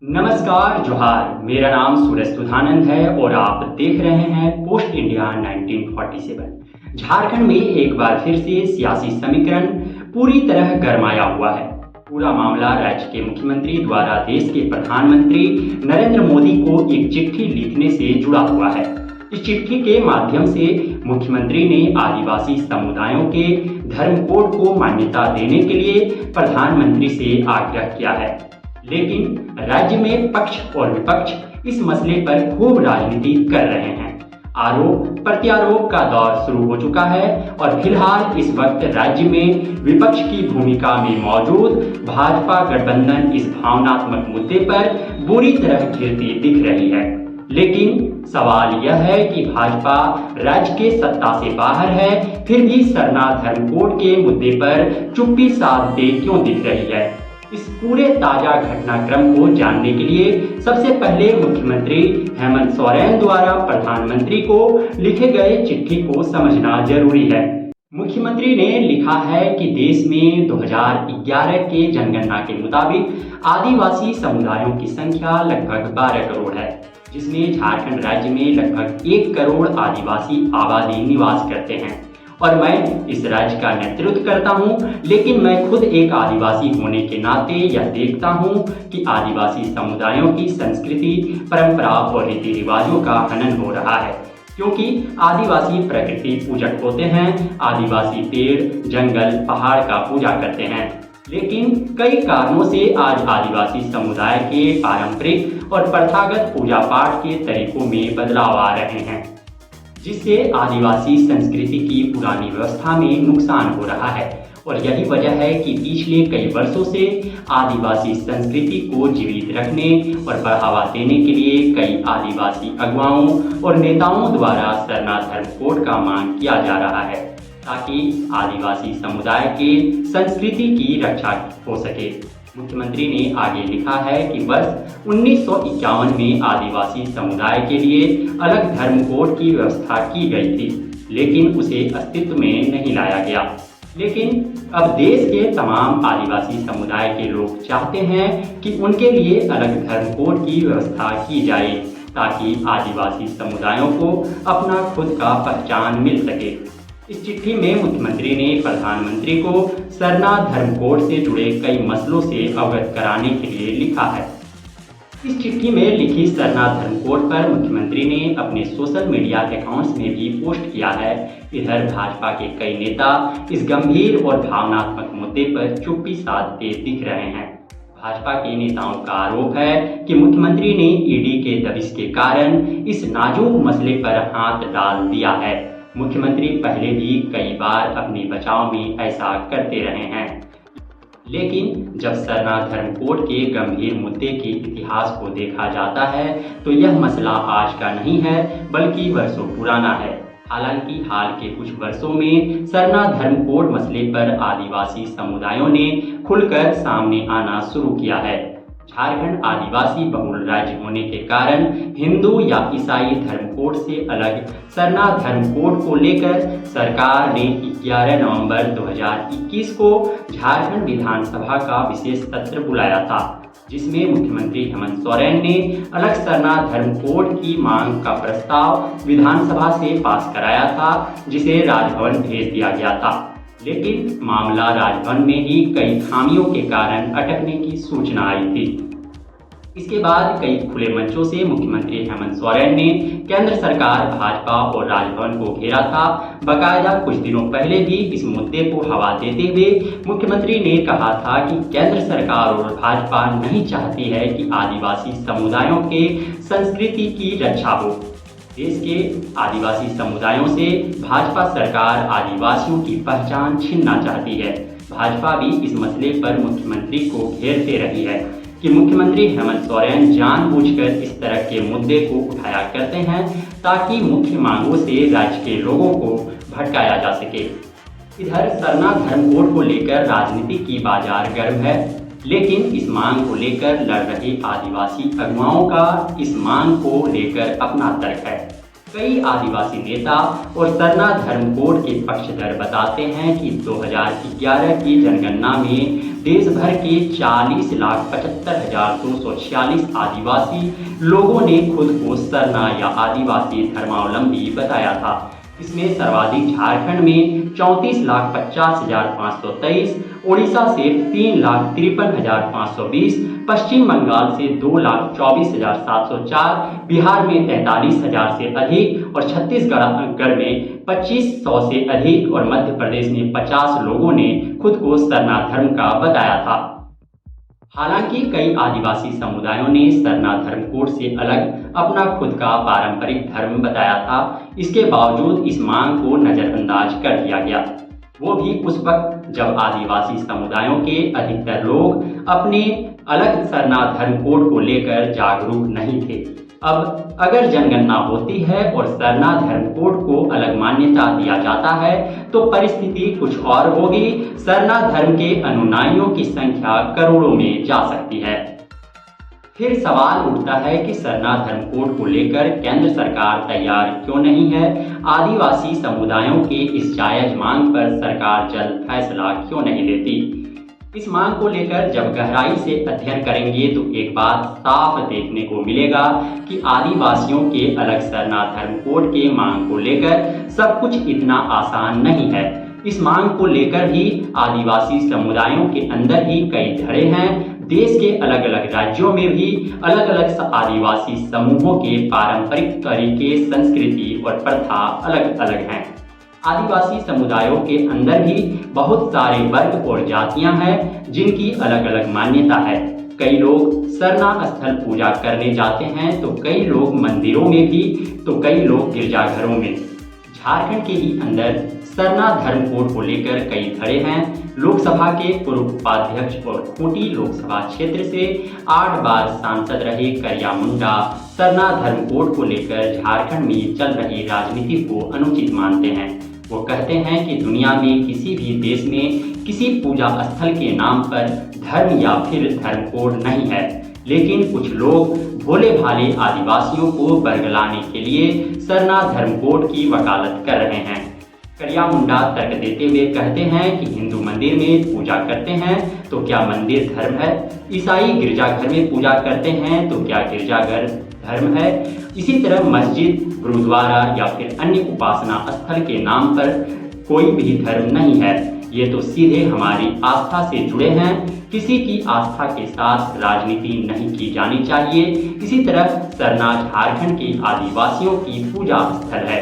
नमस्कार जोहार। मेरा नाम सूरज सुधानंद है और आप देख रहे हैं पोस्ट इंडिया 1947। झारखंड में एक बार फिर से सियासी समीकरण पूरी तरह गरमाया हुआ है। पूरा मामला राज्य के मुख्यमंत्री द्वारा देश के प्रधानमंत्री नरेंद्र मोदी को एक चिट्ठी लिखने से जुड़ा हुआ है। इस चिट्ठी के माध्यम से मुख्यमंत्री ने आदिवासी समुदायों के धर्म कोड को मान्यता देने के लिए प्रधानमंत्री से आग्रह किया है। लेकिन राज्य में पक्ष और विपक्ष इस मसले पर खूब राजनीति कर रहे हैं। आरोप प्रत्यारोप का दौर शुरू हो चुका है और फिलहाल इस वक्त राज्य में विपक्ष की भूमिका में मौजूद भाजपा गठबंधन इस भावनात्मक मुद्दे पर बुरी तरह घिरती दिख रही है। लेकिन सवाल यह है कि भाजपा राज्य के सत्ता से बाहर है, फिर भी सरना धर्म कोड के मुद्दे पर चुप्पी साधते क्यों दिख रही है। इस पूरे ताजा घटनाक्रम को जानने के लिए सबसे पहले मुख्यमंत्री हेमंत सोरेन द्वारा प्रधानमंत्री को लिखे गए चिट्ठी को समझना जरूरी है। मुख्यमंत्री ने लिखा है कि देश में 2011 के जनगणना के मुताबिक आदिवासी समुदायों की संख्या लगभग 12 करोड़ है, जिसमें झारखंड राज्य में लगभग 1 करोड़ आदिवासी आबादी निवास करते हैं। और मैं इस राज्य का नेतृत्व करता हूं, लेकिन मैं खुद एक आदिवासी होने के नाते यह देखता हूं कि आदिवासी समुदायों की संस्कृति, परंपरा और रीति रिवाजों का हनन हो रहा है, क्योंकि आदिवासी प्रकृति पूजक होते हैं। आदिवासी पेड़, जंगल, पहाड़ का पूजा करते हैं। लेकिन कई कारणों से आज आदिवासी समुदाय के पारंपरिक और प्रथागत पूजा पाठ के तरीकों में बदलाव आ रहे हैं, जिससे आदिवासी संस्कृति की पुरानी व्यवस्था में नुकसान हो रहा है। और यही वजह है कि पिछले कई वर्षों से आदिवासी संस्कृति को जीवित रखने और बढ़ावा देने के लिए कई आदिवासी अगुवाओं और नेताओं द्वारा सरना धर्म कोड का मांग किया जा रहा है, ताकि आदिवासी समुदाय के संस्कृति की रक्षा हो सके। मुख्यमंत्री ने आगे लिखा है कि वर्ष 1951 में आदिवासी समुदाय के लिए अलग धर्म कोड की व्यवस्था की गई थी, लेकिन उसे अस्तित्व में नहीं लाया गया। लेकिन अब देश के तमाम आदिवासी समुदाय के लोग चाहते हैं कि उनके लिए अलग धर्म कोड की व्यवस्था की जाए, ताकि आदिवासी समुदायों को अपना खुद का पहचान मिल सके। इस चिट्ठी में मुख्यमंत्री ने प्रधानमंत्री को सरना धर्म कोड से जुड़े कई मसलों से अवगत कराने के लिए लिखा है। इस चिट्ठी में लिखी सरना धर्म कोड पर मुख्यमंत्री ने अपने सोशल मीडिया अकाउंट्स में भी पोस्ट किया है। इधर भाजपा के कई नेता इस गंभीर और भावनात्मक मुद्दे पर चुप्पी साधते दिख रहे हैं। भाजपा के नेताओं का आरोप है कि मुख्यमंत्री ने ईडी के दबिश के कारण इस नाजुक मसले पर हाथ डाल दिया है। मुख्यमंत्री पहले भी कई बार अपने बचाव में ऐसा करते रहे हैं, लेकिन जब सरना धर्म कोड के गंभीर मुद्दे के इतिहास को देखा जाता है तो यह मसला आज का नहीं है, बल्कि वर्षों पुराना है। हालांकि हाल के कुछ वर्षों में सरना धर्म कोड मसले पर आदिवासी समुदायों ने खुलकर सामने आना शुरू किया है। झारखंड आदिवासी बहुल राज्य होने के कारण हिंदू या ईसाई धर्म कोड से अलग सरना धर्म कोड को लेकर सरकार ने 11 नवंबर 2021 को झारखंड विधानसभा का विशेष सत्र बुलाया था, जिसमें मुख्यमंत्री हेमंत सोरेन ने अलग सरना धर्म कोड की मांग का प्रस्ताव विधानसभा से पास कराया था, जिसे राजभवन भेज दिया गया था। लेकिन मामला राजभवन में ही कई खामियों के कारण अटकने की सूचना आई थी। इसके बाद कई खुले मंचों से मुख्यमंत्री हेमंत सोरेन ने केंद्र सरकार, भाजपा और राजभवन को घेरा था। बकायदा कुछ दिनों पहले भी इस मुद्दे को हवा देते हुए मुख्यमंत्री ने कहा था कि केंद्र सरकार और भाजपा नहीं चाहती है कि आदिवासी समुदायों के संस्कृति की रक्षा हो। देश के आदिवासी समुदायों से भाजपा सरकार आदिवासियों की पहचान छीनना चाहती है। भाजपा भी इस मसले पर मुख्यमंत्री को घेरते रही है कि मुख्यमंत्री हेमंत सोरेन जानबूझकर इस तरह के मुद्दे को उठाया करते हैं, ताकि मुख्य मांगों से राज्य के लोगों को भटकाया जा सके। इधर सरना धर्म कोड को लेकर राजनीति की बाजार गर्म है, लेकिन इस मांग को लेकर लड़ रहे आदिवासी अगुवाओं का इस मांग को लेकर अपना तर्क है। कई आदिवासी नेता और सरना धर्म कोड के पक्षधर बताते हैं कि 2011 की जनगणना में देश भर के 40,75,246 आदिवासी लोगों ने खुद को सरना या आदिवासी धर्मावलंबी बताया था। इसमें सर्वाधिक झारखंड में 34,50,523, ओडिशा से 3,53,520, पश्चिम बंगाल से 2,24,704, बिहार में 43,000 से अधिक और छत्तीसगढ़ में 2,500 से अधिक और मध्य प्रदेश में 50 लोगों ने खुद को सरना धर्म का बताया था। हालांकि कई आदिवासी समुदायों ने सरना धर्म कोड से अलग अपना खुद का पारंपरिक धर्म बताया था। इसके बावजूद इस मांग को नजरअंदाज कर दिया गया, वो भी उस वक्त जब आदिवासी समुदायों के अधिकतर लोग अपने अलग सरना धर्म कोड को लेकर जागरूक नहीं थे। अब अगर जनगणना होती है और सरना धर्म कोड को अलग मान्यता दिया जाता है तो परिस्थिति कुछ और होगी। सरना धर्म के अनुयायियों की संख्या करोड़ों में जा सकती है। फिर सवाल उठता है कि सरना धर्म कोड को लेकर केंद्र सरकार तैयार क्यों नहीं है? आदिवासी समुदायों के इस जायज मांग पर सरकार जल्द फैसला क्यों नहीं लेती? इस मांग को लेकर जब गहराई से अध्ययन करेंगे तो एक बात साफ देखने को मिलेगा कि आदिवासियों के अलग सरना धर्म कोड के मांग को लेकर सब कुछ इतना आसान नहीं है। इस मांग को लेकर ही आदिवासी समुदायों के अंदर ही कई धड़े हैं। देश के अलग अलग राज्यों में भी अलग अलग आदिवासी समूहों के पारंपरिक तरीके, संस्कृति और प्रथा अलग अलग हैं। आदिवासी समुदायों के अंदर भी बहुत सारे वर्ग और जातियां हैं जिनकी अलग अलग मान्यता है। कई लोग सरना स्थल पूजा करने जाते हैं तो कई लोग मंदिरों में भी, तो कई लोग गिरजाघरों में। झारखंड के ही अंदर सरना धर्म कोड को लेकर कई धड़े हैं। लोकसभा के पूर्व उपाध्यक्ष और खूंटी लोकसभा क्षेत्र से 8 बार सांसद रहे करिया मुंडा सरना धर्म कोड को लेकर झारखंड में चल रही राजनीति को अनुचित मानते हैं। वो कहते हैं कि दुनिया में किसी भी देश में किसी पूजा स्थल के नाम पर धर्म या फिर धर्म कोड नहीं है, लेकिन कुछ लोग भोले भाले आदिवासियों को बरगलाने के लिए सरना धर्म कोड की वकालत कर रहे हैं। करिया मुंडा तर्क देते हुए कहते हैं कि हिंदू मंदिर में पूजा करते हैं तो क्या मंदिर धर्म है? ईसाई गिरजाघर में पूजा करते हैं तो क्या गिरजाघर धर्म है? इसी तरह मस्जिद, गुरुद्वारा या फिर अन्य उपासना स्थल के नाम पर कोई भी धर्म नहीं है। ये तो सीधे हमारी आस्था से जुड़े हैं। किसी की आस्था के साथ राजनीति नहीं की जानी चाहिए। इसी तरह सरना झारखंड के आदिवासियों की पूजा स्थल है।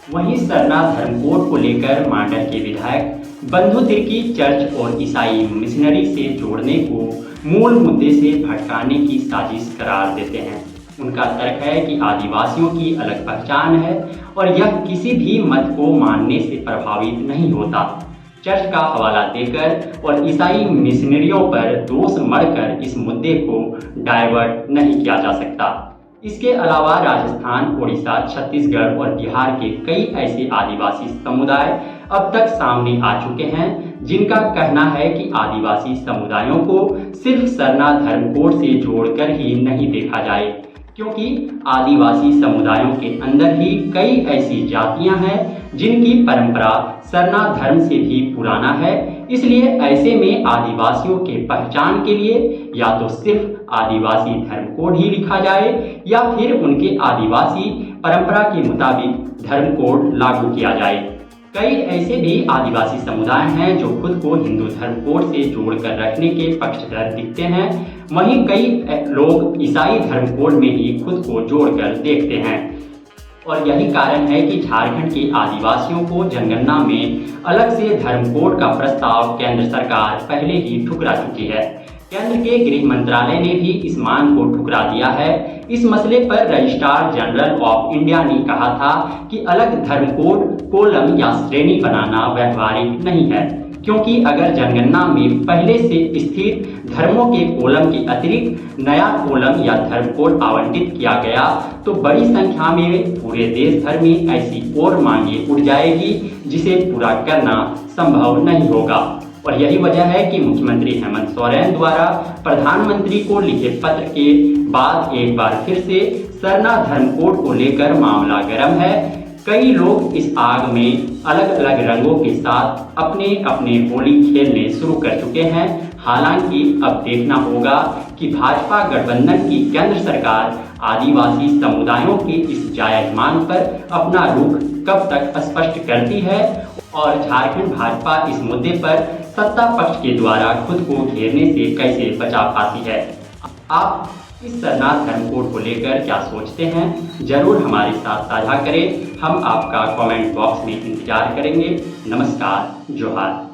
वहीं सरना धर्म कोड को लेकर मांडर के विधायक बंधु तिर्की चर्च और ईसाई मिशनरी से जोड़ने को मूल मुद्दे से भटकाने की साजिश करार देते हैं। उनका तर्क है कि आदिवासियों की अलग पहचान है और यह किसी भी मत को मानने से प्रभावित नहीं होता। चर्च का हवाला देकर और ईसाई मिशनरियों पर दोष मढ़कर इस मुद्दे को डायवर्ट नहीं किया जा सकता। इसके अलावा राजस्थान, उड़ीसा, छत्तीसगढ़ और बिहार के कई ऐसे आदिवासी समुदाय अब तक सामने आ चुके हैं जिनका कहना है कि आदिवासी समुदायों को सिर्फ सरना धर्म कोड से जोड़कर ही नहीं देखा जाए, क्योंकि आदिवासी समुदायों के अंदर ही कई ऐसी जातियां हैं जिनकी परंपरा सरना धर्म से भी पुराना है। इसलिए ऐसे में आदिवासियों के पहचान के लिए या तो सिर्फ आदिवासी धर्म कोड ही लिखा जाए या फिर उनके आदिवासी परंपरा के मुताबिक धर्म कोड लागू किया जाए। कई ऐसे भी आदिवासी समुदाय हैं जो खुद को हिंदू धर्म कोड से जोड़कर रखने के पक्षधर दिखते हैं। वहीं कई लोग ईसाई धर्म कोड में ही खुद को जोड़कर देखते हैं। और यही कारण है कि झारखंड के आदिवासियों को जनगणना में अलग से धर्म कोड का प्रस्ताव केंद्र सरकार पहले ही ठुकरा चुकी है। केंद्र के गृह मंत्रालय ने भी इस मांग को ठुकरा दिया है। इस मसले पर रजिस्ट्रार जनरल ऑफ इंडिया ने कहा था कि अलग धर्म कोड, कॉलम या श्रेणी बनाना व्यवहारिक नहीं है, क्योंकि अगर जनगणना में पहले से स्थित धर्मों के कॉलम के अतिरिक्त नया कॉलम या धर्म कोड आवंटित किया गया तो बड़ी संख्या में पूरे देश भर में ऐसी और मांगे उठ जाएगी जिसे पूरा करना संभव नहीं होगा। और यही वजह है कि मुख्यमंत्री हेमंत सोरेन द्वारा प्रधानमंत्री को लिखे पत्र के बाद एक बार फिर से सरना धर्म कोड को लेकर मामला गर्म है। कई लोग इस आग में अलग अलग रंगों के साथ अपने अपने होली खेलने शुरू कर चुके हैं। हालांकि अब देखना होगा कि भाजपा गठबंधन की केंद्र सरकार आदिवासी समुदायों के इस जायज मांग पर अपना रुख कब तक स्पष्ट करती है और झारखंड भाजपा इस मुद्दे पर सत्ता पक्ष के द्वारा खुद को घेरने से कैसे बचा पाती है। आप इस सरना धर्म कोड को लेकर क्या सोचते हैं, जरूर हमारे साथ साझा करें। हम आपका कमेंट बॉक्स में इंतजार करेंगे। नमस्कार, जोहार।